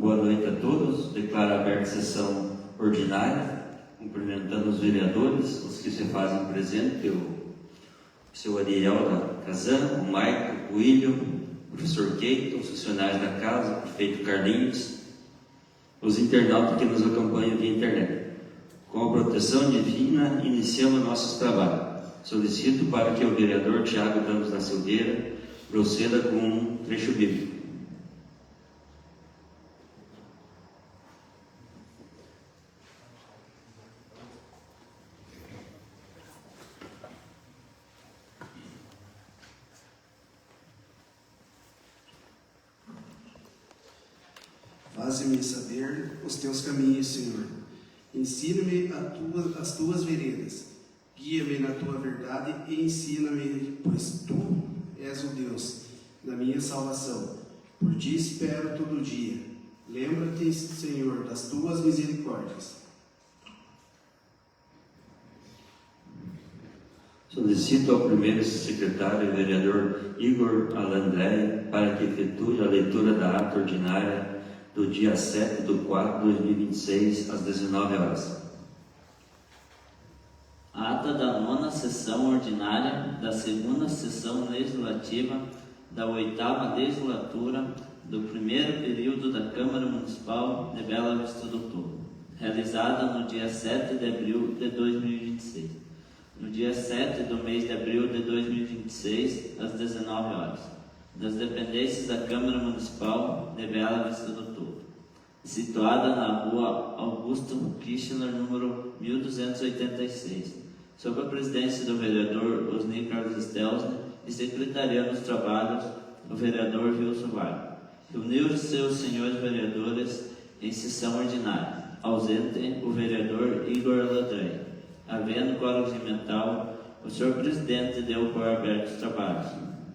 Boa noite a todos. Declaro aberta a sessão ordinária, cumprimentando os vereadores, os que se fazem presente, o seu Ariel da Casan, o Maico, o William, o professor Keito, os funcionários da casa, o prefeito Carlinhos, os internautas que nos acompanham via internet. Com a proteção divina, iniciamos nossos trabalhos. Solicito para que o vereador Tiago Ramos da Silveira proceda com um trecho bíblico. Faze-me saber os teus caminhos, Senhor. Ensina-me as tuas veredas. Guia-me na tua verdade e ensina-me, pois tu és o Deus da minha salvação. Por ti espero todo dia. Lembra-te, Senhor, das tuas misericórdias. Solicito ao primeiro secretário, vereador Igor Alandré, para que efetue a leitura da ata ordinária do dia 7/4/2026, às 19 horas. Ata da 9ª sessão ordinária da 2ª sessão legislativa da 8ª legislatura do 1º período da Câmara Municipal de Bela Vista do Sul, realizada no dia 7 de abril de 2026. No dia 7 do mês de abril de 2026, às 19 horas, das dependências da Câmara Municipal de Bela Vista do Sul, situada na rua Augusto Kirchner, número 1286, sob a presidência do vereador Osni Carlos Stelzner e secretariando os trabalhos o vereador Wilson Vargas. Reuniram-se os senhores vereadores em sessão ordinária, ausente o vereador Igor Alandré. Havendo quórum regimental, o senhor presidente deu por aberto os trabalhos.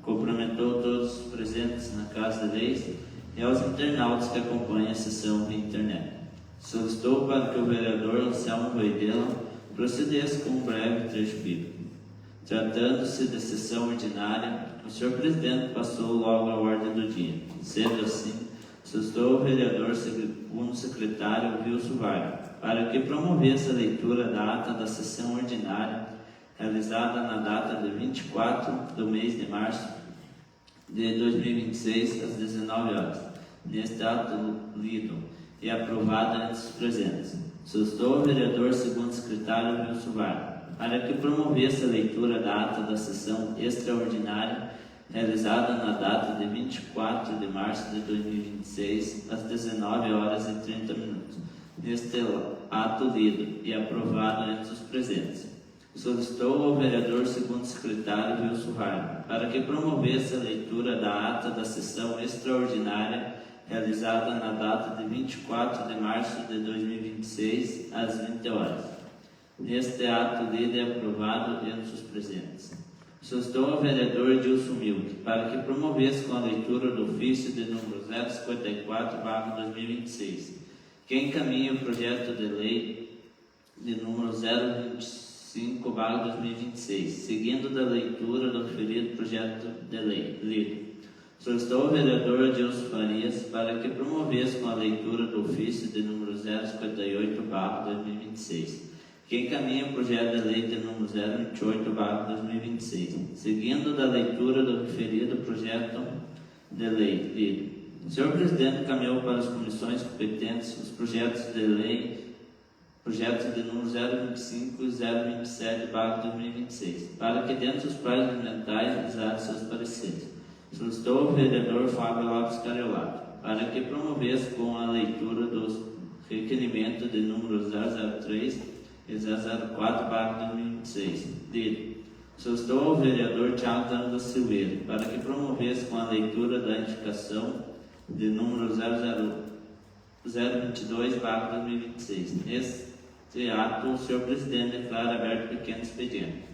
Cumprimentou todos os presentes na Casa de Leis e aos internautas que acompanham a sessão via internet. Solicitou para que o vereador Anselmo Voidela procedesse com um breve trecho bíblico. Tratando-se de sessão ordinária, o senhor presidente passou logo à ordem do dia. Sendo assim, solicitou ao vereador segundo secretário Wilson Vargas para que promovesse a leitura da ata da sessão ordinária realizada na data de 24 do mês de março de 2026, às 19 horas. Neste ato lido e aprovado entre os presentes, solicitou ao vereador segundo secretário Wilson Vargas para que promovesse a leitura da ata da sessão extraordinária realizada na data de 24 de março de 2026, às 19 horas e 30 minutos. Neste ato lido e aprovado entre os presentes, solicitou ao vereador segundo secretário Wilson Vargas para que promovesse a leitura da ata da sessão extraordinária realizada na data de 24 de março de 2026, às 20 horas. Neste ato lido e aprovado entre os presentes, solicitou ao vereador Edilson Milk para que promovesse com a leitura do ofício de número 054/2026, que encaminha o projeto de lei de número 025/2026, seguindo da leitura do referido projeto de lei lido. Solicitou ao vereador Adilson Farias para que promovesse com a leitura do ofício de número 058/2026, que encaminha o projeto de lei de número 028/2026, seguindo da leitura do referido projeto de lei lido. O senhor presidente encaminhou para as comissões competentes os projetos de lei, projetos de número 025 e 027/2026, para que dentro dos prazos regimentais realizassem seus pareceres. Solicitou ao vereador Fábio Lopes Cariolato para que promovesse com a leitura dos requerimentos de número 003 e 004/2026. Solicitou ao vereador Tiago Ramos da Silveira para que promovesse com a leitura da indicação de número 022/2026. Neste ato, o senhor presidente declara aberto pequeno expediente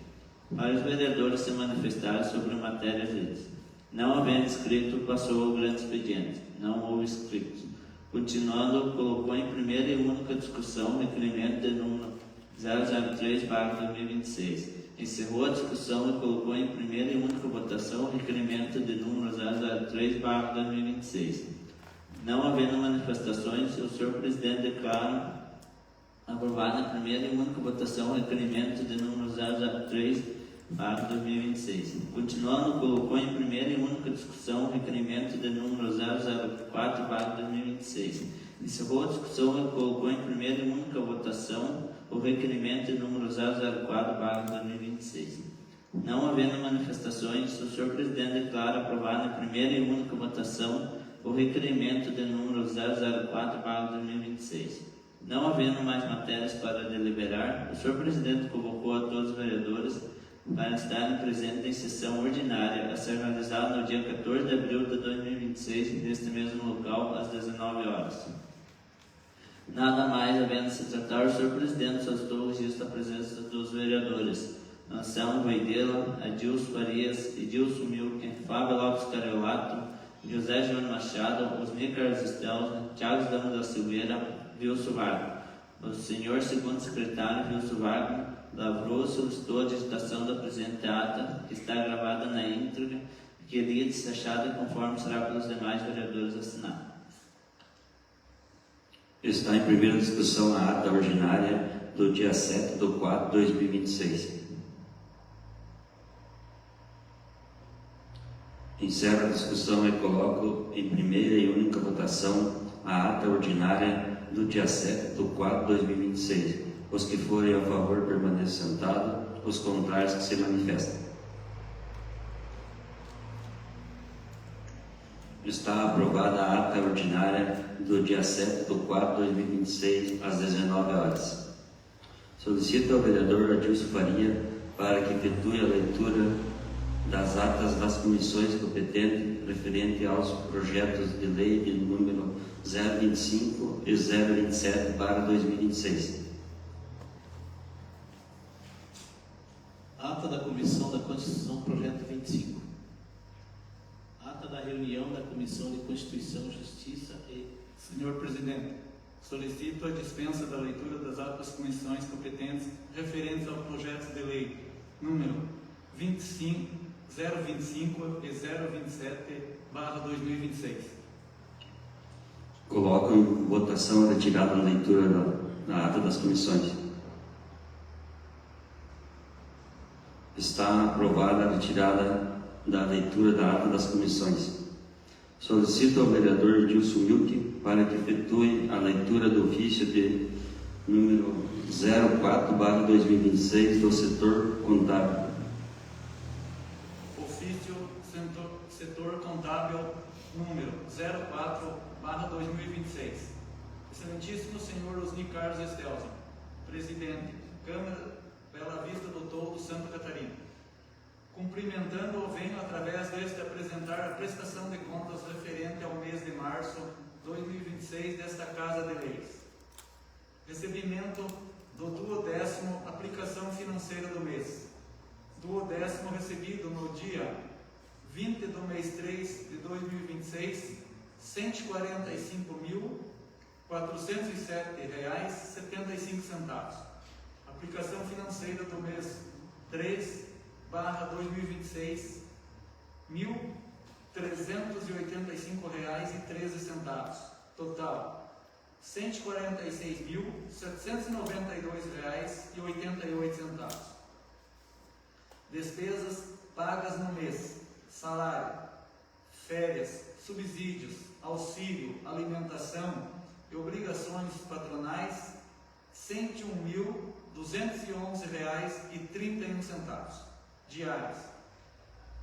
para os vereadores se manifestarem sobre matérias lidas. Não havendo inscrito, passou ao grande expediente. Não houve inscritos. Continuando, colocou em primeira e única discussão o requerimento de número 003/2026. Encerrou a discussão e colocou em primeira e única votação o requerimento de número 003/2026. Não havendo manifestações, o senhor presidente declara aprovado na primeira e única votação o requerimento de número 003/2026. Continuando, colocou em primeira e única discussão o requerimento de número 004/2026. Encerrou a discussão e colocou em primeira e única votação o requerimento de número 004/2026. Não havendo manifestações, o senhor presidente declara aprovado em primeira e única votação o requerimento de número 004/2026. Não havendo mais matérias para deliberar, o senhor presidente convocou a todos os vereadores para estarem presentes em sessão ordinária a ser realizada no dia 14 de abril de 2026, neste mesmo local, às 19 horas. Nada mais havendo se tratar, o senhor presidente solicitou o registro da presença dos vereadores Anselmo Vaidela, Adilson Farias, Edilson Milken, Fábio Lopes Cariolato, José João Machado, Osni Carlos Estelza, Thiago Dama da Silveira, Wilson Vargas. O senhor segundo secretário Wilson Vargas lavrou e solicitou a digitação da presente ata, que está gravada na íntegra e que lhe é despachada conforme será pelos demais vereadores assinada. Está em primeira discussão a ata ordinária do dia 7/4/2026. Encerro a discussão e coloco em primeira e única votação a ata ordinária do dia 7/4/2026. Os que forem a favor permaneçam sentados, os contrários que se manifestem. Está aprovada a ata ordinária do dia 7/4/2026, às 19 horas. Solicito ao vereador Adilson Faria para que efetue a leitura das atas das comissões competentes referente aos projetos de lei de número 025 e 027/2026. Ata da Comissão da Constituição, projeto 25. Ata da reunião da Comissão de Constituição, Justiça e... Senhor Presidente, solicito a dispensa da leitura das atas das comissões competentes referentes ao projeto de lei número 025 e 027/2026. Coloco em votação a retirada da leitura da ata das comissões. Está aprovada a retirada da leitura da ata das comissões. Solicito ao vereador Edilson Milken para que efetue a leitura do ofício de número 04/2026 do setor contábil. Ofício setor contábil número 04/2026. Excelentíssimo senhor Osni Carlos Estelza, presidente, Câmara Bela Vista do Toldo, Santa Catarina. Cumprimentando-o, venho através deste apresentar a prestação de contas referente ao mês de março de 2026 desta Casa de Leis. Recebimento do 12º aplicação financeira do mês. 12º recebido no dia 20 do mês 3 de 2026, R$ 145.407,75. Aplicação financeira do mês 3/2026, R$ 1.385,13. Total, R$ 146.792,88. Despesas pagas no mês: salário, férias, subsídios, auxílio, alimentação e obrigações patronais, R$ 101.211,31. Diárias,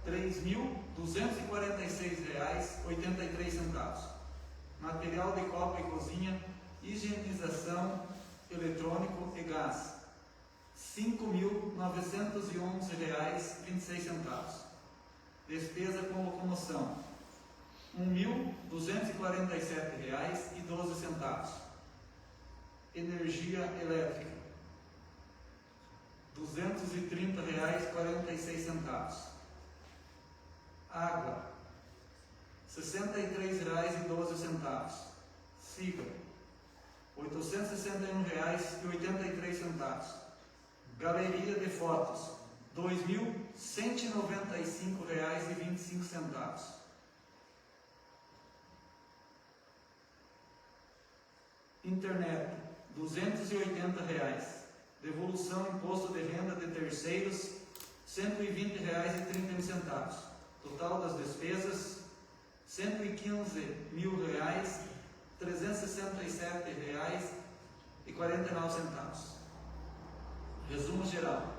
R$ 3.246,83. Material de copa e cozinha, higienização, eletrônico e gás, R$ 5.911,26. Despesa com locomoção, R$ 1.247,12. Energia elétrica, R$ 230,46. Água, R$ 63,12. Siga, R$ 861,83. Galeria de fotos, R$ 2.195,25. Internet, R$ 280. Devolução imposto de renda de terceiros, R$ 120,30. Total das despesas, R$ 115.367,49. Resumo geral.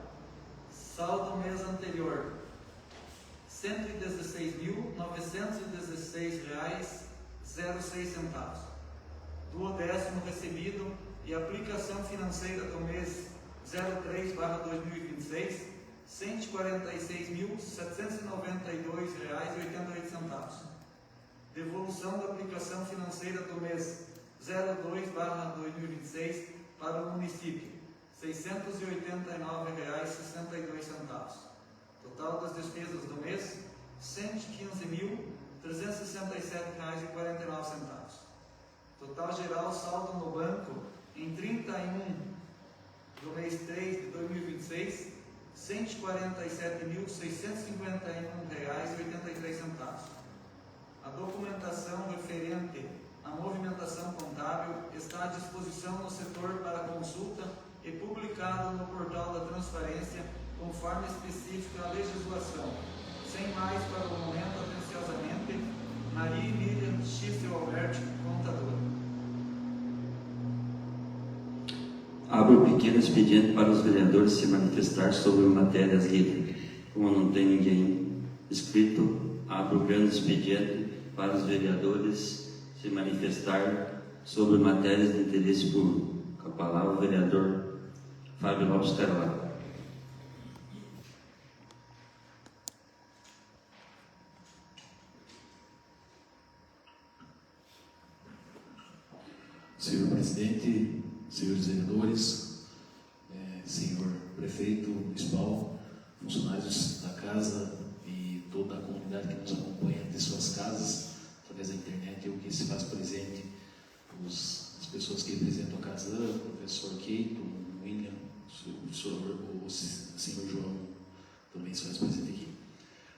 Saldo mês anterior, R$ 116.916,06. Duodécimo recebido e aplicação financeira do mês 03/2026, R$ 146.792,88. Devolução da aplicação financeira do mês 02/2026 para o município, R$ 689,62. Total das despesas do mês, R$ 115.367,49. Total geral saldo no banco em 31 do mês 3 de 2026, R$ 147.651,83. A documentação referente à movimentação contábil está à disposição no setor para consulta e publicado no portal da transparência, conforme especifica a legislação. Sem mais para o momento, atenciosamente, Maria Emília Schiffer Alberti, contadora. Abro o pequeno expediente para os vereadores se manifestar sobre matérias lidas. Como não tem ninguém inscrito, abro o grande expediente para os vereadores se manifestar sobre matérias de interesse público. Com a palavra o vereador Fábio Lopes Carvalho. Senhor presidente, senhores vereadores, senhor prefeito municipal, funcionários da casa e toda a comunidade que nos acompanha de suas casas, através da internet, ou que se faz presente, as pessoas que representam a casa, o professor Keito, o William, o senhor João também se faz presente aqui.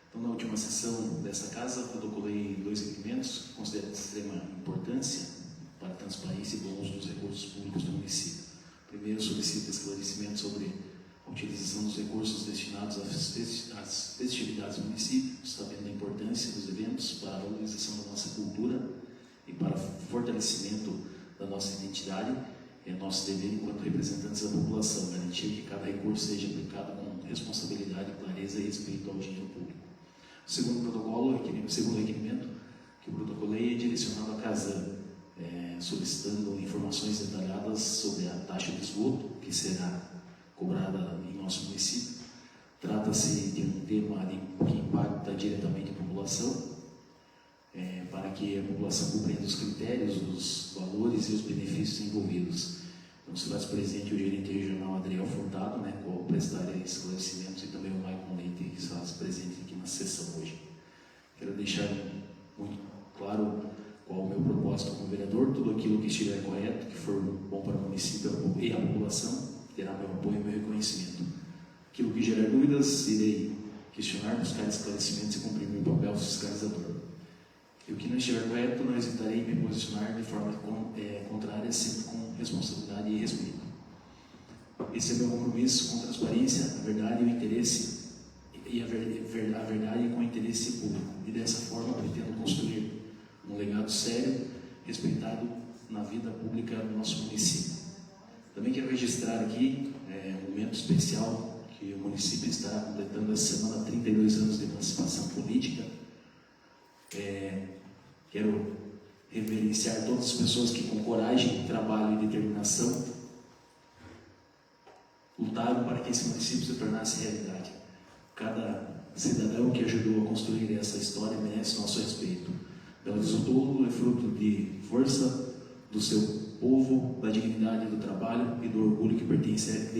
Então, na última sessão dessa casa, protocolei 2 requerimentos que considero de extrema importância para a transparência e bom uso dos recursos públicos do município. Primeiro, solicito esclarecimento sobre a utilização dos recursos destinados às festividades do município, sabendo a importância dos eventos para a valorização da nossa cultura e para o fortalecimento da nossa identidade. É nosso dever, enquanto representantes da população, garantir que cada recurso seja aplicado com responsabilidade, clareza e respeito ao dinheiro público. O segundo requerimento que eu protocolei é direcionado à Casan, solicitando informações detalhadas sobre a taxa de esgoto que será cobrada em nosso município. Trata-se de um tema que impacta diretamente a população, para que a população compreenda os critérios, os valores e os benefícios envolvidos. Então, se faz presente o gerente regional Adriel Furtado, qual prestará esclarecimentos, e também o Maicon Leite, que se faz presente aqui na sessão hoje. Quero deixar muito claro qual o meu propósito como vereador. Tudo aquilo que estiver correto, que for bom para o município e a população, terá meu apoio e meu reconhecimento. Aquilo que gerar dúvidas, irei questionar, buscar esclarecimentos e cumprir meu papel fiscalizador. E o que não estiver correto, não hesitarei em me posicionar de forma contrária, sempre com responsabilidade e respeito. Esse é meu compromisso com transparência, a verdade e o interesse, e a verdade com o interesse público. E dessa forma, pretendo construir um legado sério, respeitado na vida pública do nosso município. Também quero registrar aqui um momento especial, que o município estará completando essa semana 32 anos de emancipação política. Quero reverenciar todas as pessoas que, com coragem, trabalho e determinação, lutaram para que esse município se tornasse realidade. Cada cidadão que ajudou a construir essa história merece nosso respeito. Belo Horizonte todo é fruto de força do seu povo, da dignidade do trabalho e do orgulho de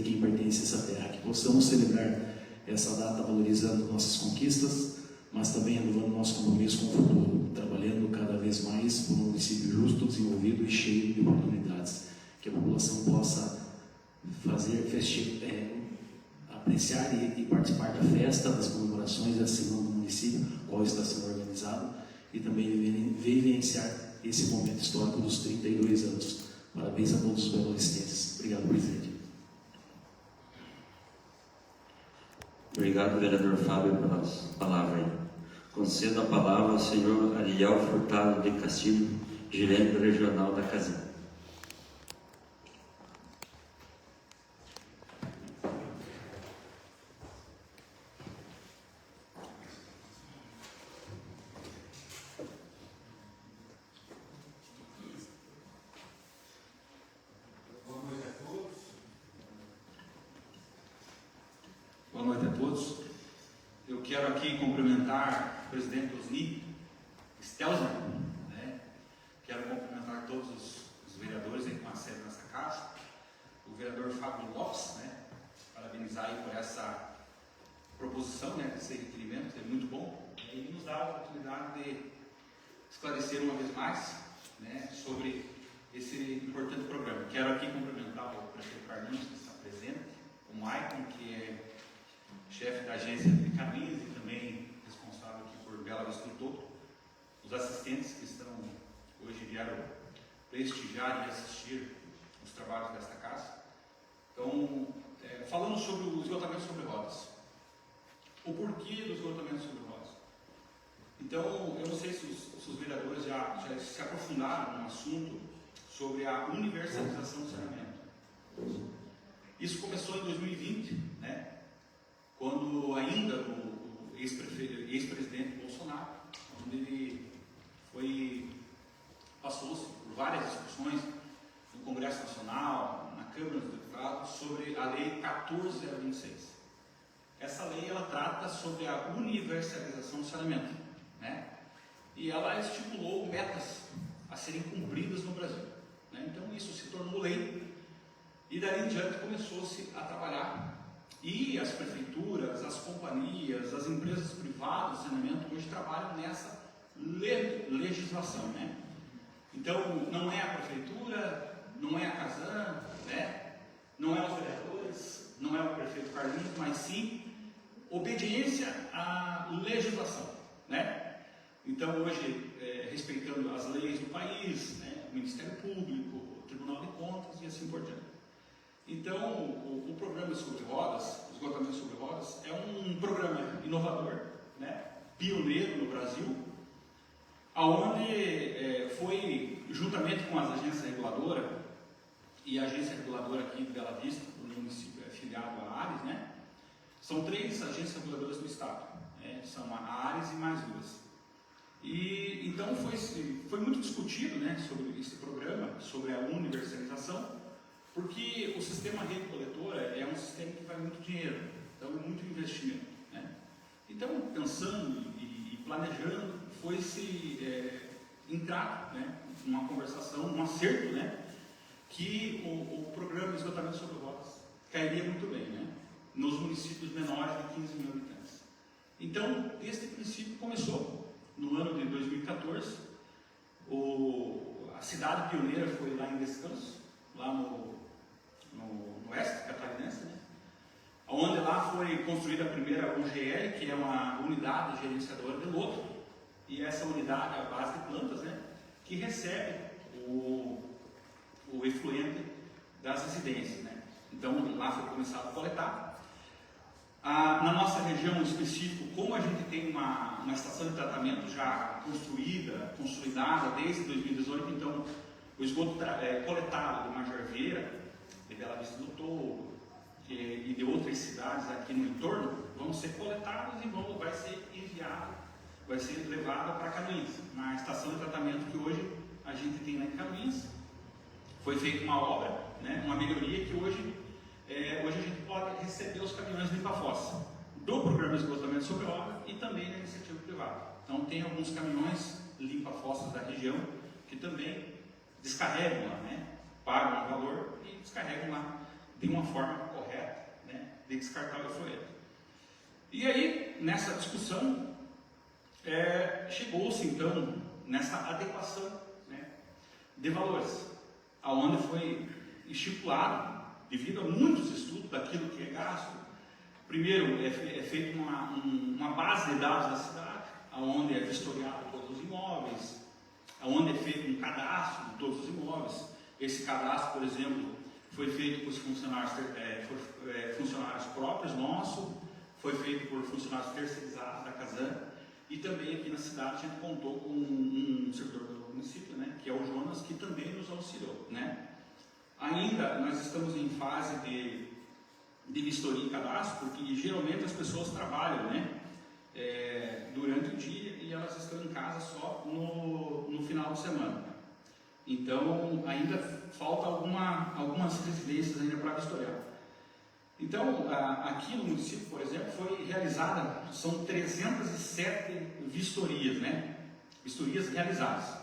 quem pertence a essa terra. Que possamos celebrar essa data valorizando nossas conquistas, mas também renovando nosso compromisso com o futuro, trabalhando cada vez mais por um município justo, desenvolvido e cheio de oportunidades. Que a população possa apreciar e participar da festa, das comemorações da semana do município, qual está sendo organizado, e também vivenciar esse momento histórico dos 32 anos Parabéns a todos os belo-vistenses. Obrigado, presidente. Obrigado, vereador Fábio, pelas palavras aí. Concedo a palavra ao senhor Ariel Furtado de Castilho, gerente regional da Casam. Boa noite a todos. Eu quero aqui cumprimentar o presidente Osni Stelzner, né? Quero cumprimentar todos os vereadores aí com a sede nessa casa, o vereador Fábio Lopes, né? Parabenizar aí por essa proposição, né? Esse requerimento, é muito bom e nos dá a oportunidade de esclarecer uma vez mais, né? Sobre esse importante programa. Quero aqui cumprimentar o prefeito Carlinhos, que está presente, o Maicon, que é chefe da agência de caminhos e também responsável aqui por Bela Vista do todo, os assistentes que estão hoje vieram prestigiar e assistir os trabalhos desta casa. Então, falando sobre o esgotamento sobre rodas, o porquê do esgotamento sobre rodas. Então, eu não sei se os vereadores já se aprofundaram no assunto sobre a universalização do saneamento. Isso começou em 2020, né? Quando ainda o ex-presidente Bolsonaro, onde ele passou-se por várias discussões no Congresso Nacional, na Câmara dos Deputados, sobre a Lei 14.026. Essa lei, ela trata sobre a universalização do saneamento, né? E ela estipulou metas a serem cumpridas no Brasil, né? Então isso se tornou lei e dali em diante começou-se a trabalhar. E as prefeituras, as companhias, as empresas privadas de saneamento hoje trabalham nessa legislação, né? Então, não é a prefeitura, não é a Casam, né? Não é os vereadores, não é o prefeito Carlinhos, mas sim obediência à legislação, né? Então, hoje, respeitando as leis do país, né? O Ministério Público, o Tribunal de Contas e assim por diante. Então, o programa sobre rodas, o esgotamento sobre rodas, é um programa inovador, né, pioneiro no Brasil, onde foi, juntamente com as agências reguladoras, e a agência reguladora aqui de Bela Vista, do município filiado à Ares, né, são 3 agências reguladoras do Estado, né, são a Ares e mais 2. E então foi muito discutido, né, sobre esse programa, sobre a universalização, porque o sistema rede coletora é um sistema que vai muito dinheiro, então é muito investimento, né? Então, pensando e planejando, foi-se entrar, né, numa conversação, num acerto, né, que o programa de esgotamento sobre rodas cairia muito bem, né, nos municípios menores de 15 mil habitantes. Então, este princípio começou no ano de 2014, a cidade pioneira foi lá em Descanso, lá no oeste catarinense, né? Onde lá foi construída a primeira UGL, que é uma unidade gerenciadora de lodo, e essa unidade é a base de plantas, né, que recebe o efluente das residências, né? Então lá foi começado a coletar. Na nossa região em específico, como a gente tem uma estação de tratamento já construída, consolidada desde 2018, então o esgoto coletado de Major Vieira, de Bela Vista do Todo e de outras cidades aqui no entorno vão ser coletados e vai ser enviado, vai ser levado para Canoinhas, na estação de tratamento que hoje a gente tem lá em Canoinhas. Foi feita uma obra, né, uma melhoria que hoje a gente pode receber os caminhões limpa-fossa do programa de esgotamento sobre obra e também da iniciativa privada. Então tem alguns caminhões limpa-fossas da região que também descarregam lá, né, pagam um valor e descarregam lá de uma forma correta, né, de descartar o efluente. E aí, nessa discussão, chegou-se então nessa adequação, né, de valores, aonde foi estipulado, devido a muitos estudos daquilo que é gasto. Primeiro é feita uma base de dados da cidade, aonde é vistoriado todos os imóveis, aonde é feito um cadastro de todos os imóveis, Esse cadastro, por exemplo, foi feito por funcionários próprios nossos, foi feito por funcionários terceirizados da Casan, e também aqui na cidade a gente contou com um servidor do município, né, que é o Jonas, que também nos auxiliou, né. Ainda nós estamos em fase de vistoria e cadastro, porque geralmente as pessoas trabalham, né, durante o dia e elas estão em casa só no final de semana. Então ainda falta algumas residências ainda para vistoriar. Então aqui no município, por exemplo, foi realizada, são 307 vistorias, né, vistorias realizadas.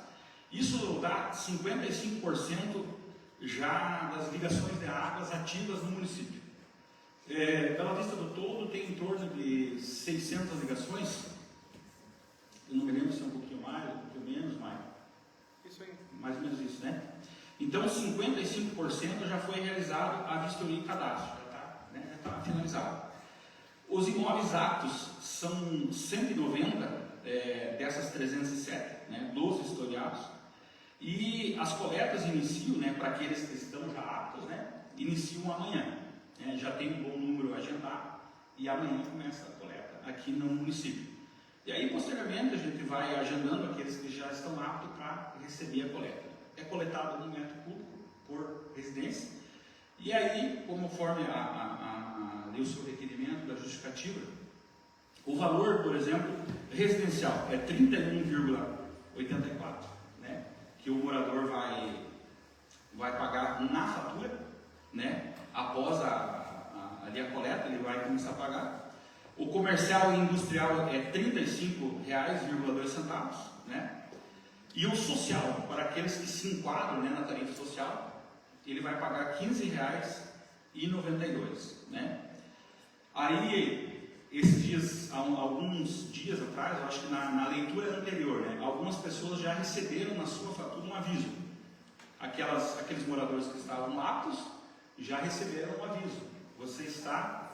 Isso dá 55% já das ligações de águas ativas no município. Pela Vista do Todo tem em torno de 600 ligações, eu não me lembro se é um pouquinho mais, um pouquinho menos, Isso aí. mais ou menos isso, né? Então 55% já foi realizado a vistoria e cadastro, já está finalizado. Os imóveis aptos são 190 dessas 307, né, dos vistoriados, e as coletas iniciam, né, para aqueles que estão já aptos, né, iniciam amanhã. Já tem um bom número agendado e amanhã começa a coleta aqui no município. E aí, posteriormente, a gente vai agendando aqueles que já estão aptos para receber a coleta. É coletado 1 metro cúbico por residência, e aí, conforme o seu requerimento da justificativa, o valor, por exemplo, residencial é 31,84, né, que o morador vai pagar na fatura, né, após ali a coleta, ele vai começar a pagar. O comercial e industrial é R$ 35,02, né? E o social, para aqueles que se enquadram, né, na tarifa social, ele vai pagar R$ 15,92, né? Aí, esses dias, alguns dias atrás, eu acho que na leitura anterior, né, algumas pessoas já receberam na sua fatura um aviso. Aqueles moradores que estavam aptos já receberam um aviso. Você está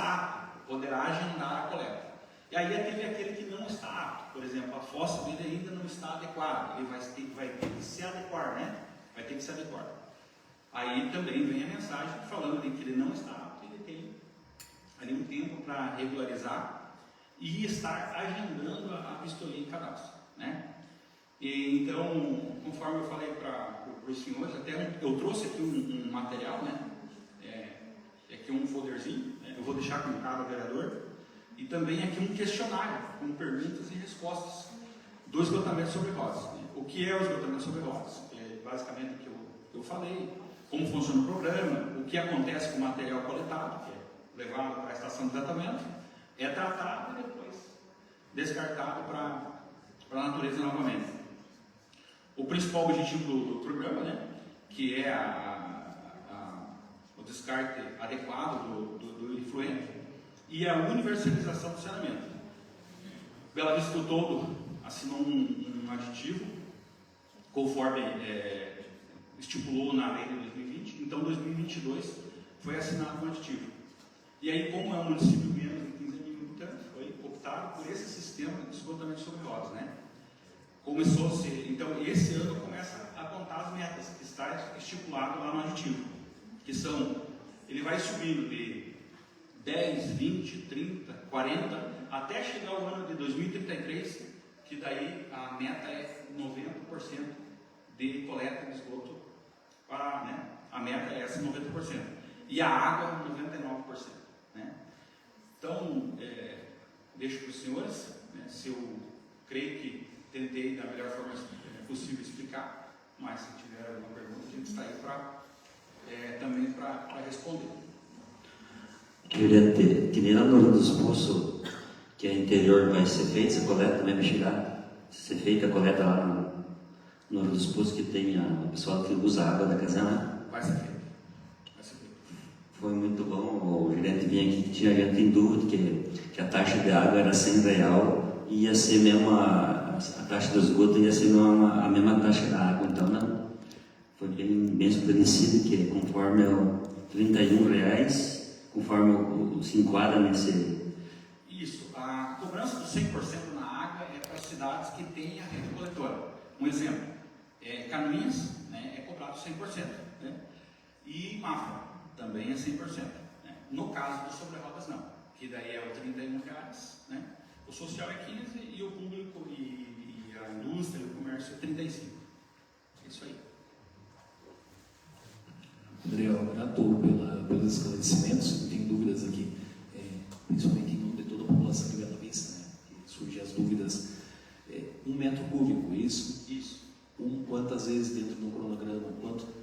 apto, poderá agendar a coleta. E aí teve aquele que não está apto, por exemplo, a fossa dele ainda não está adequada, ele vai ter que se adequar, né? Vai ter que se adequar. Aí também vem a mensagem falando de que ele não está apto, ele tem ali um tempo para regularizar e estar agendando a vistoria e cadastro, né? E, então, conforme eu falei para os senhores, até eu trouxe aqui um material, né? Aqui um folderzinho, né? Eu vou deixar com cada vereador, e também aqui um questionário com perguntas e respostas do esgotamento sobre rodas. Né? O que é o esgotamento sobre rodas? Basicamente o que eu falei, como funciona o programa, o que acontece com o material coletado, que é levado para a estação de tratamento, é tratado e depois descartado para a natureza novamente. O principal objetivo do programa, né, que é o descarte adequado do efluente e a universalização do saneamento. Bela Vista do Todo assinou um aditivo conforme estipulou na lei de 2020, então 2022 foi assinado um aditivo. E aí, como é um município menos de 15 mil habitantes, foi optado por esse sistema de esgotamento sobre rodas, né? Começou a ser, então esse ano começa a contar as metas que está estipulado lá no aditivo, que são, ele vai subindo de 10, 20, 30, 40, até chegar ao ano de 2033, que daí a meta é 90% de coleta de esgoto, né? A meta é essa 90%, e a água 99%, né? Então, deixo para os senhores, né, se eu creio que tentei da melhor forma possível explicar, mas se tiver alguma pergunta, a gente está aí também para responder. Queria ter, que nem lá no Rio dos Poços, que é interior, vai ser feita essa coleta, também vai chegar, ser feita a coleta lá no Rio dos Poços, que tem o pessoal que usa a água da casa, né? Vai ser feito. Vai ser feito. Foi muito bom, o gerente vinha aqui, tinha gente em dúvida que a taxa de água era R$100 e ia ser mesmo a taxa do esgoto ia ser a mesma taxa da água, então não, foi bem esclarecido que conforme é R$31, conforme se enquadra nesse... Isso, a cobrança do 100% na água é para cidades que têm a rede coletora. Um exemplo, Canoinhas, né, é cobrado contrato 100%, né? E Mafra também é 100%. Né? No caso dos sobre-rodas, não, que daí é o R$31, né? O social é 15 e o público e a indústria e o comércio é 35. É isso aí. Adriel, grato pelos esclarecimentos. Não tenho dúvidas aqui, principalmente em nome de toda a população de Bela Vista, né? Que surgem as dúvidas. 1 metro cúbico, isso? Isso. Quantas vezes dentro de um cronograma?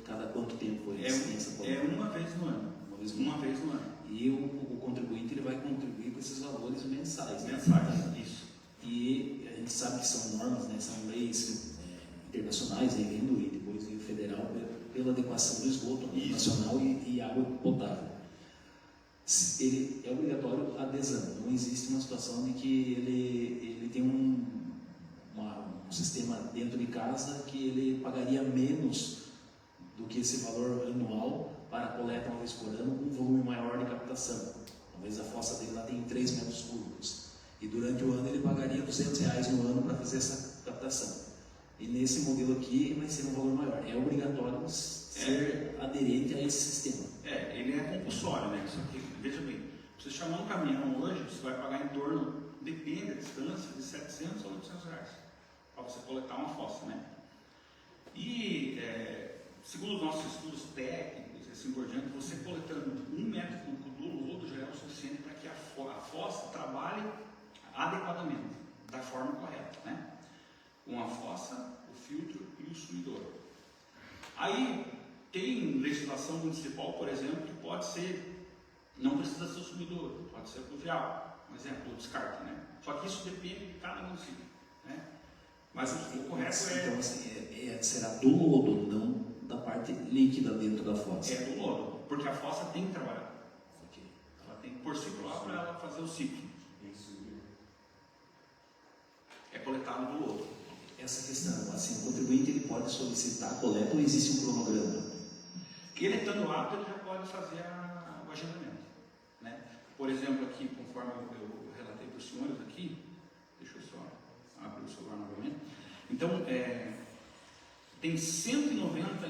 Cada quanto tempo foi essa coleta? Uma vez no ano. Uma vez no ano. E o contribuinte ele vai contribuir com esses valores mensais. Mensais, isso. E a gente sabe que são normas, né? São leis internacionais, vindo e depois o federal, pela adequação do esgoto nacional e água potável. Ele é obrigatório a adesão. Não existe uma situação de que ele tem um sistema dentro de casa que ele pagaria menos do que esse valor anual para a coleta uma vez por ano, um volume maior de captação. Talvez a fossa dele lá tem 3 metros cúbicos. E durante o ano ele pagaria R$200 no ano para fazer essa captação. E nesse modelo aqui vai ser um valor maior. É obrigatório ser aderente a esse sistema. Ele é compulsório, né? Só que, veja bem, você chamar um caminhão hoje, você vai pagar em torno, depende da distância, de R$700 a R$800 para você coletar uma fossa, né? E, segundo os nossos estudos técnicos e assim por diante, você coletando 1 metro cúbico do lodo já é o suficiente para que a fossa trabalhe adequadamente, da forma correta, né? Com a fossa, o filtro e o sumidor. Aí tem legislação municipal, por exemplo, que pode ser, não precisa ser o sumidor, pode ser pluvial, um exemplo, o descarte, né? Só que isso depende de cada município, né? Mas o correto então, assim, será do lodo, não da parte líquida dentro da fossa. É do lodo, porque a fossa tem que trabalhar. Okay. Ela tem que pôr ciclo para ela fazer o ciclo. É coletado do lodo. Essa questão, assim, o contribuinte ele pode solicitar a coleta ou existe um cronograma? Ele estando apto, ele já pode fazer o agendamento, né? Por exemplo, aqui, conforme eu relatei para os senhores aqui, deixa eu só abrir o celular novamente. Então, tem 190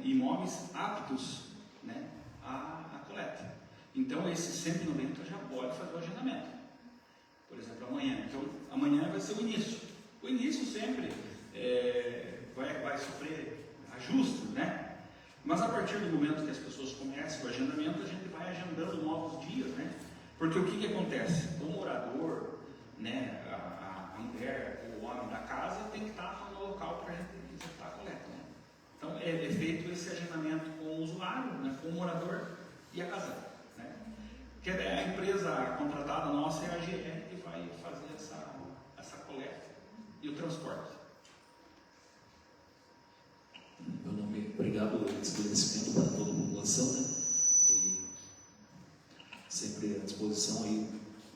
imóveis aptos, né, à coleta. Então, esses 190 já pode fazer o agendamento. Por exemplo, amanhã. Então, amanhã vai ser o início. O início sempre vai sofrer ajustes, né? Mas a partir do momento que as pessoas começam o agendamento, a gente vai agendando novos dias, né? Porque o que acontece? O morador, né, a mulher, o homem da casa tem que estar no local para a gente executar a coleta, né? Então é feito esse agendamento com o usuário, né, com o morador e a casa, né? Que a empresa contratada nossa é a GR que vai fazer essa coleta e o transporte. Meu nome, obrigado pelo esclarecimento para toda a população, né? E sempre à disposição aí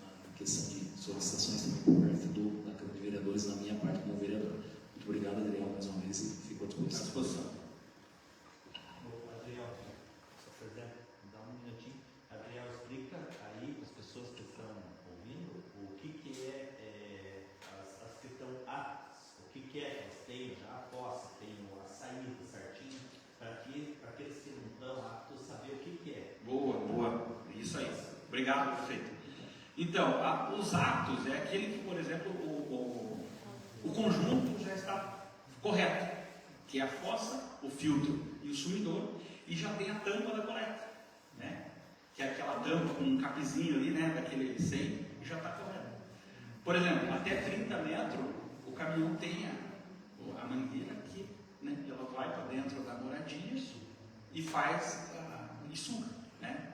na questão de solicitações também por parte da Câmara de Vereadores, na minha parte como vereador. Muito obrigado, Adriel, mais uma vez, e fico à disposição. Adriel, só dá um minutinho. Adriel, explica aí para as pessoas que estão ouvindo o que é as que estão aptas, o que é, elas têm já a fossa, tem a saída certinho, para aqueles que não estão aptos saber o que é. Boa, isso aí. Obrigado, prefeito. Então, os atos é aquele que, por exemplo, o conjunto já está correto, que é a fossa, o filtro e o sumidor, e já tem a tampa da coleta, né? Que é aquela tampa com um capizinho ali, né? Daquele 100, e já está correto. Por exemplo, até 30 metros, o caminhão tem a mangueira aqui, né? E ela vai para dentro da moradia e faz e suga, né?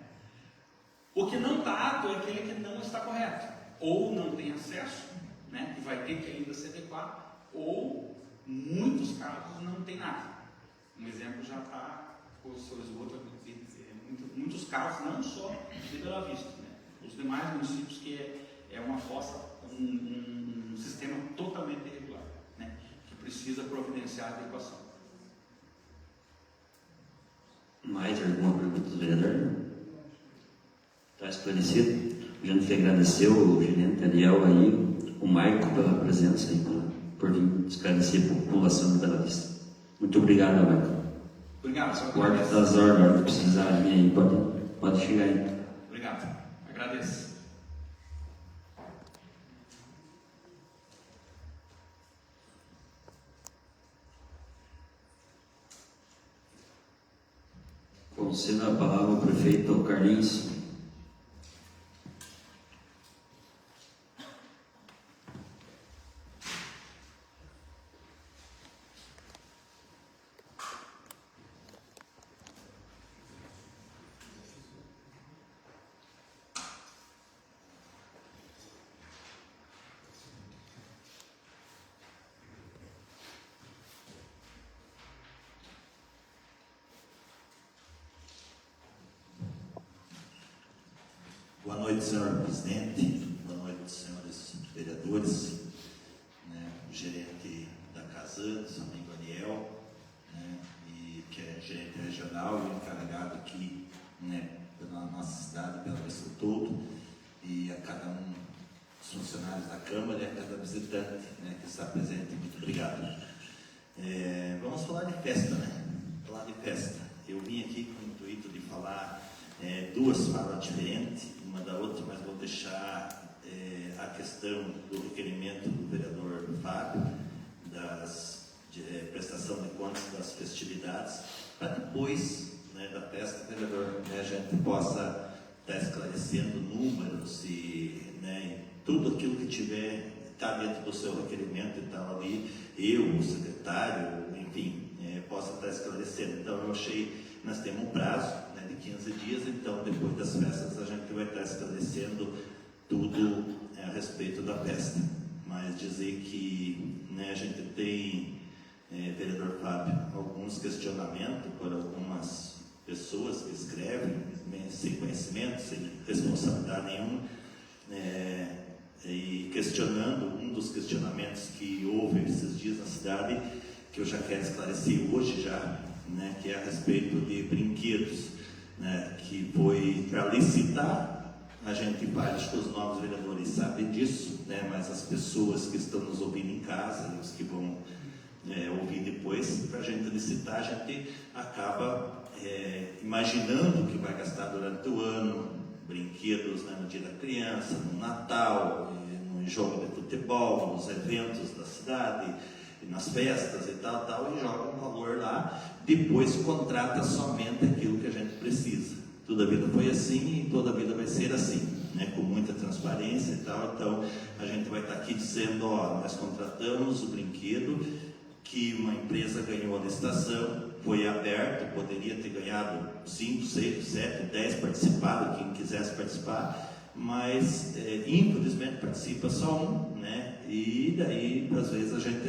O que não está apto é aquele que não está correto, ou não tem acesso, né? Que vai ter que ainda se adequar, ou muitos casos não tem nada. Um exemplo já está com o seu esgoto, muitos casos, não só de Bela Vista, né? Os demais municípios que é uma fossa, um sistema totalmente irregular, né? Que precisa providenciar a adequação. Mais alguma pergunta do vereador? Está esclarecido? A gente agradeceu o gerente Ariel aí, o Maico pela presença e por vir esclarecer a população de Bela Vista. Muito obrigado, Maico. Obrigado, só Quarto agradeço. das ordens, se precisar de mim aí, pode chegar aí. Obrigado, agradeço. Concedo a palavra ao prefeito Carlinhos. Boa noite, senhor presidente. Boa noite, senhores vereadores, né, o gerente da Casan, seu amigo Ariel, né, e que é gerente regional e encarregado aqui, né, pela nossa cidade, pela Vista do Todo, e a cada um dos funcionários da Câmara e a cada visitante, né, que está presente. Muito obrigado. Vamos falar de festa, né? Falar de festa. Eu vim aqui com o intuito de falar duas falas diferentes, uma da outra, mas vou deixar a questão do requerimento do vereador Fábio, prestação de contas das festividades, para depois, né, da festa, vereador, a gente possa estar esclarecendo números e, né, tudo aquilo que tiver, está dentro do seu requerimento e tal ali, eu, o secretário, enfim, possa estar esclarecendo. Então, eu achei, nós temos um prazo, né, de 15 dias, então, depois das festas, a gente vai estar esclarecendo tudo a respeito da festa. Mas dizer que, né, a gente tem, vereador Fábio, alguns questionamentos por algumas pessoas que escrevem, né, sem conhecimento, sem responsabilidade nenhuma, e questionando um dos questionamentos que houve esses dias na cidade, que eu já quero esclarecer hoje já, né, que é a respeito de brinquedos, né, que foi para licitar. A gente faz, acho que os novos vereadores sabem disso, né, mas as pessoas que estão nos ouvindo em casa, os que vão ouvir depois, para a gente licitar, a gente acaba imaginando que vai gastar durante o ano, brinquedos, né, no dia da criança, no Natal, no jogo de futebol, nos eventos da cidade, nas festas e tal, e joga um valor lá, depois contrata somente aquilo que a gente precisa. Toda a vida foi assim e toda a vida vai ser assim, né, com muita transparência e tal. Então, a gente vai estar aqui dizendo, ó, nós contratamos o brinquedo que uma empresa ganhou a licitação, foi aberto, poderia ter ganhado 5, 6, 7, 10 participado, quem quisesse participar, mas infelizmente participa só um, né? E daí, às vezes, a gente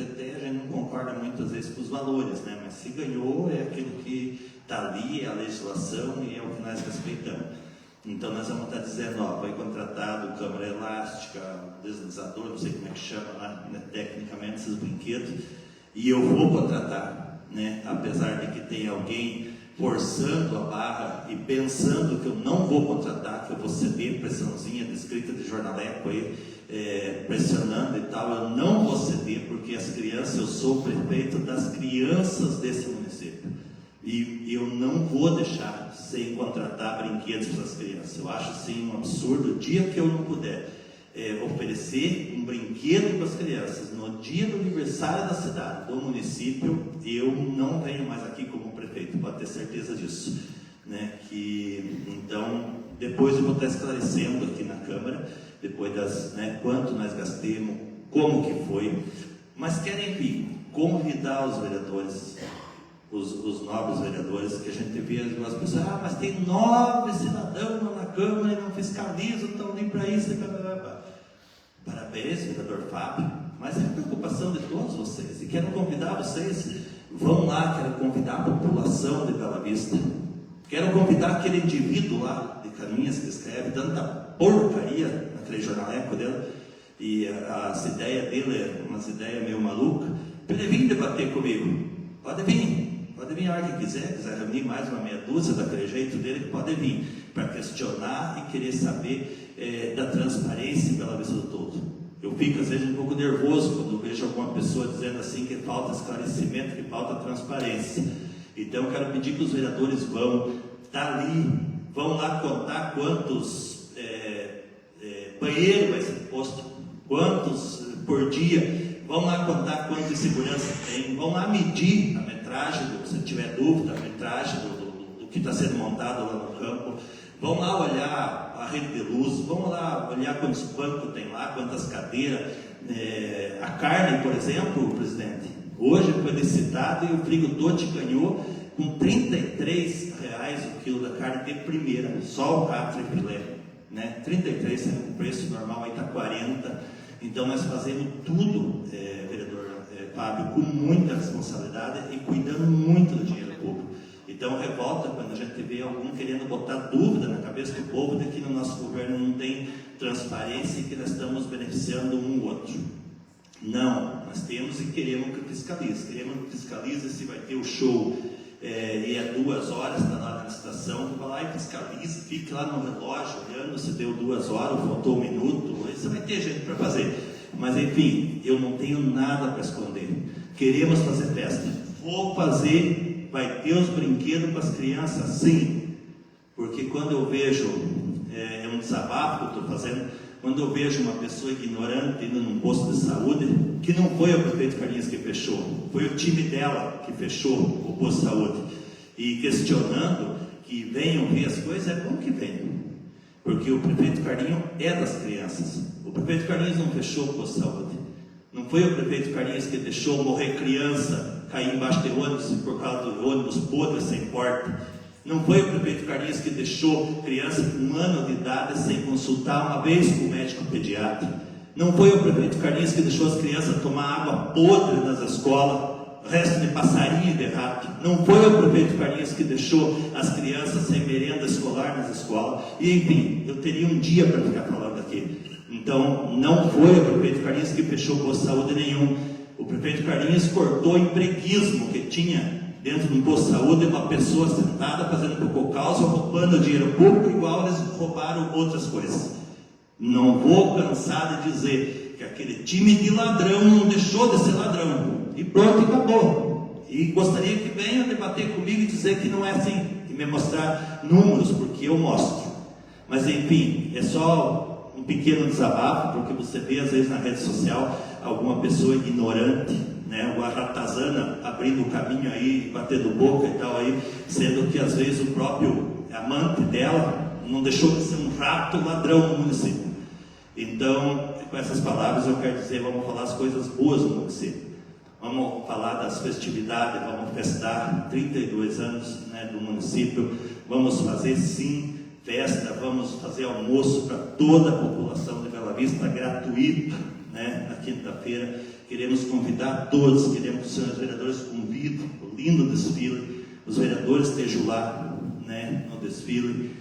não concorda muitas vezes com os valores, né? Mas se ganhou, é aquilo que está ali, é a legislação e é o que nós respeitamos. Então, nós vamos estar dizendo, ó, foi contratado câmara elástica, deslizador, não sei como é que chama lá, né, tecnicamente, esses brinquedos, e eu vou contratar, né? Apesar de que tem alguém forçando a barra e pensando que eu não vou contratar, que eu vou ceder pressãozinha de escrita de jornaleco aí, pressionando e tal, eu não vou ceder, porque as crianças, eu sou o prefeito das crianças desse município, e eu não vou deixar sem contratar brinquedos para as crianças. Eu acho assim um absurdo, o dia que eu não puder oferecer um brinquedo para as crianças, no dia do aniversário da cidade, do município, eu não venho mais aqui como prefeito, pode ter certeza disso, né? Então, depois eu vou estar esclarecendo aqui na Câmara, depois das, né, quanto nós gastemos, como que foi, mas querem vir convidar os vereadores, os novos vereadores, que a gente vê as pessoas, mas tem 9 cidadãos lá na Câmara e não fiscalizam, então nem para isso, Parabéns, vereador Fábio, mas é a preocupação de todos vocês, e quero convidar vocês, vão lá, quero convidar a população de Bela Vista, quero convidar aquele indivíduo lá de Caminhas que escreve tanta porcaria naquele jornaleco dele, e as ideias dele é umas ideias meio malucas, para ele vir debater comigo. Pode vir a hora que quiser reunir mais uma meia dúzia daquele jeito dele, pode vir para questionar e querer saber da transparência em Bela Vista do Todo. Eu fico às vezes um pouco nervoso quando vejo alguma pessoa dizendo assim que falta esclarecimento, que falta transparência. Então, eu quero pedir que os vereadores vão lá contar quantos banheiros vai ser posto, quantos por dia, vão lá contar quanto de segurança tem, vão lá medir a metragem, se tiver dúvida, a metragem do que está sendo montado lá no campo, vão lá olhar a rede de luz, vão lá olhar quantos bancos tem lá, quantas cadeiras, a carne, por exemplo, presidente, hoje foi licitado e o Frigo Totti ganhou com R$33 o quilo da carne de primeira, só o catra e filé, né? 33, sendo o preço normal aí está 40. Então nós fazemos tudo, vereador Fábio, com muita responsabilidade e cuidando muito do dinheiro público. Então revolta quando a gente vê algum querendo botar dúvida na cabeça do povo de que no nosso governo não tem transparência e que nós estamos beneficiando um ou outro. Não, nós temos e queremos que fiscalize. Queremos que fiscalize se vai ter o show e é 2 horas, está lá na licitação, vai lá e fiscalize, fique lá no relógio olhando se deu 2 horas, faltou 1 minuto, aí você vai ter gente para fazer. Mas enfim, eu não tenho nada para esconder. Queremos fazer festa. Vou fazer, vai ter os brinquedos para as crianças, sim. Porque quando eu vejo, é um desabafo que eu estou fazendo, quando eu vejo uma pessoa ignorante indo num posto de saúde, que não foi o prefeito Carlinhos que fechou, foi o time dela que fechou o posto de saúde, e questionando que venham ver as coisas, é bom que venham, porque o prefeito Carlinhos é das crianças. O prefeito Carlinhos não fechou o posto de saúde, não foi o prefeito Carlinhos que deixou morrer criança, cair embaixo de ônibus por causa do ônibus podre sem porta. Não foi o prefeito Carlinhos que deixou criança com 1 ano de idade sem consultar uma vez com o médico pediatra. Não foi o prefeito Carlinhos que deixou as crianças tomar água podre nas escolas, resto de passarinho e de rato. Não foi o prefeito Carlinhos que deixou as crianças sem merenda escolar nas escolas. E enfim, eu teria um dia para ficar falando aqui. Então, não foi o prefeito Carlinhos que fechou posto de saúde nenhum. O prefeito Carlinhos cortou o empreguismo que tinha dentro de um posto de saúde, uma pessoa sentada fazendo cococausa, roubando dinheiro público, igual eles roubaram outras coisas. Não vou cansar de dizer que aquele time de ladrão não deixou de ser ladrão. E pronto, e acabou. E gostaria que venham debater comigo e dizer que não é assim, e me mostrar números, porque eu mostro. Mas enfim, é só um pequeno desabafo, porque você vê às vezes na rede social alguma pessoa ignorante, né, ou a ratazana abrindo o caminho aí, batendo boca e tal aí, sendo que às vezes o próprio amante dela não deixou de ser um rato ladrão no município. Então, com essas palavras eu quero dizer, vamos falar as coisas boas do município. Vamos falar das festividades, vamos festar 32 anos, né, do município, vamos fazer sim festa, vamos fazer almoço para toda a população de Bela Vista, gratuito, né, na quinta-feira. Queremos convidar todos, queremos que os senhores vereadores convidem o lindo desfile, os vereadores estejam lá, né, no desfile.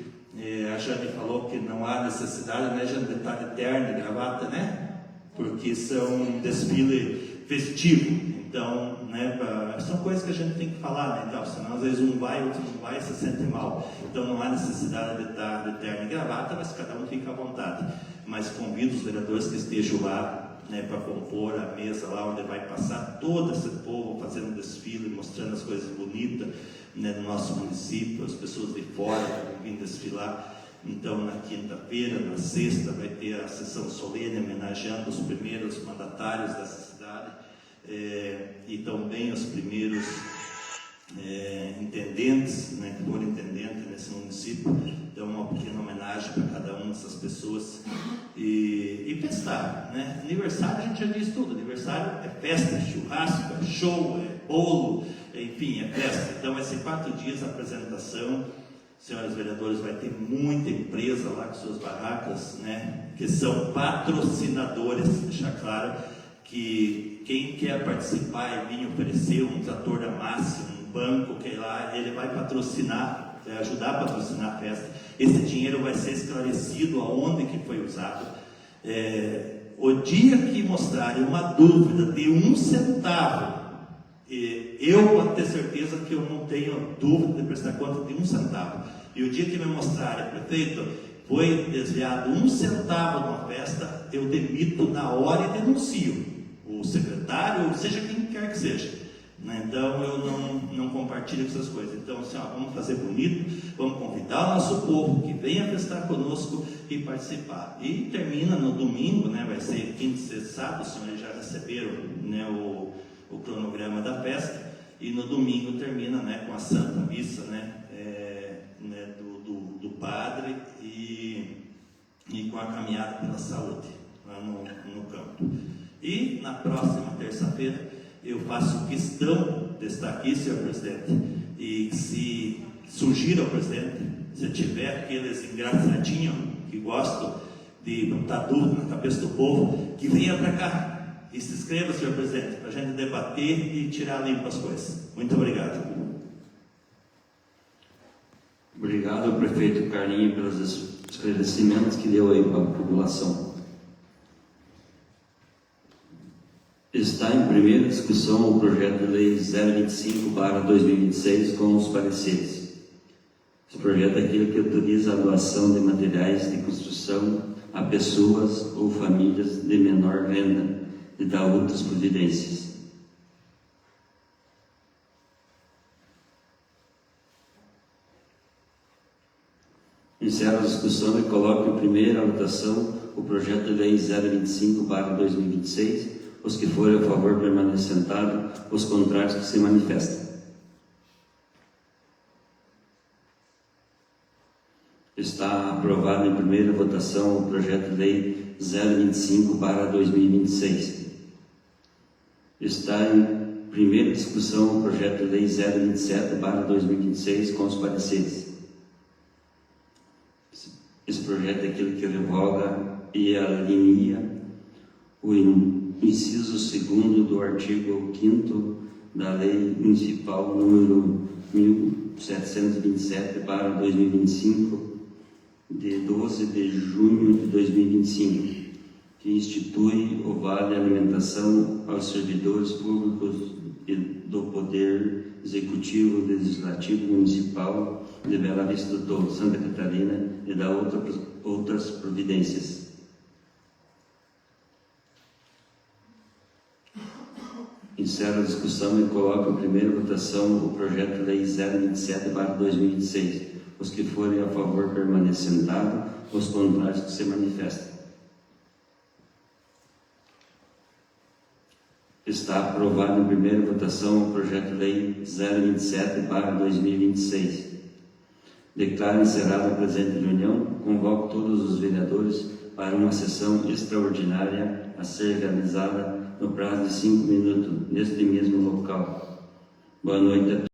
A Jane falou que não há necessidade, né, Jane, de estar de terno e gravata, né, porque são um desfile festivo. Então, né, são coisas que a gente tem que falar, né, então, senão às vezes um vai, outro não vai e se sente mal. Então não há necessidade de estar de terno e gravata, mas cada um fica à vontade. Mas convido os vereadores que estejam lá, né, para compor a mesa lá onde vai passar todo esse povo fazendo desfile, mostrando as coisas bonitas, né, do nosso município, as pessoas de fora que vão vir desfilar. Então, na quinta-feira, na sexta, vai ter a sessão solene homenageando os primeiros mandatários dessa cidade, e também os primeiros intendentes, né, que foram intendentes nesse município. Então, uma pequena homenagem para cada uma dessas pessoas e festar, né? Aniversário a gente já diz tudo, aniversário é festa, é churrasco, é show, é bolo, enfim, é festa. Então vai ser 4 dias a apresentação. Senhores vereadores, vai ter muita empresa lá com suas barracas, né, que são patrocinadores, deixar claro que quem quer participar e vir oferecer um trator da Márcia, um banco, que lá, ele vai patrocinar, vai ajudar a patrocinar a festa. Esse dinheiro vai ser esclarecido aonde que foi usado. O dia que mostrarem uma dúvida de 1 centavo, eu posso ter certeza que eu não tenho dúvida de prestar conta de 1 centavo. E o dia que me mostrarem, prefeito, foi desviado 1 centavo numa festa, eu demito na hora e denuncio o secretário, ou seja quem quer que seja. né? Então eu não compartilho essas coisas. Então, assim, ó, vamos fazer bonito, vamos convidar o nosso povo que venha festar conosco e participar. E termina no domingo, né? Vai ser quinta, sexta, sábado. Os senhores já receberam, né, o cronograma da festa. E no domingo termina, né, com a Santa Missa, né, do padre e com a caminhada pela saúde lá no campo. E na próxima terça-feira eu faço questão de estar aqui, senhor presidente, e se surgir ao presidente, se tiver aqueles engraçadinhos que gostam de botar dúvida na cabeça do povo, que venha para cá e se inscreva, senhor presidente, para a gente debater e tirar limpo as coisas. Muito obrigado. Obrigado, prefeito Carlinho, pelos esclarecimentos que deu aí para a população. Está em primeira discussão o projeto de lei 025/2026 com os pareceres. Esse projeto é aquele que autoriza a doação de materiais de construção a pessoas ou famílias de menor renda e dá outras providências. Encerro a discussão e coloco em primeira votação o projeto de lei 025/2026. Os que forem a favor permaneçam sentados, os contrários que se manifestem. Está aprovado em primeira votação o projeto de lei 025/2026. Está em primeira discussão o projeto de lei 027/2026 com os pareceres. Esse projeto é aquele que revoga e alinea o inciso 2º do artigo 5º da Lei Municipal número 1727/2025, de 12 de junho de 2025, que institui o Vale Alimentação aos servidores públicos e do Poder Executivo, Legislativo Municipal de Bela Vista do Tolo, Santa Catarina, e da outras providências. Encerro a discussão e coloco em primeira votação o projeto de lei 027/2026. Os que forem a favor permaneçam sentados, os contrários que se manifestem. Está aprovado em primeira votação o projeto de lei 027/2026. Declaro encerrada a presente reunião. Convoco todos os vereadores para uma sessão extraordinária a ser realizada no prazo de 5 minutos, neste mesmo local. Boa noite a todos.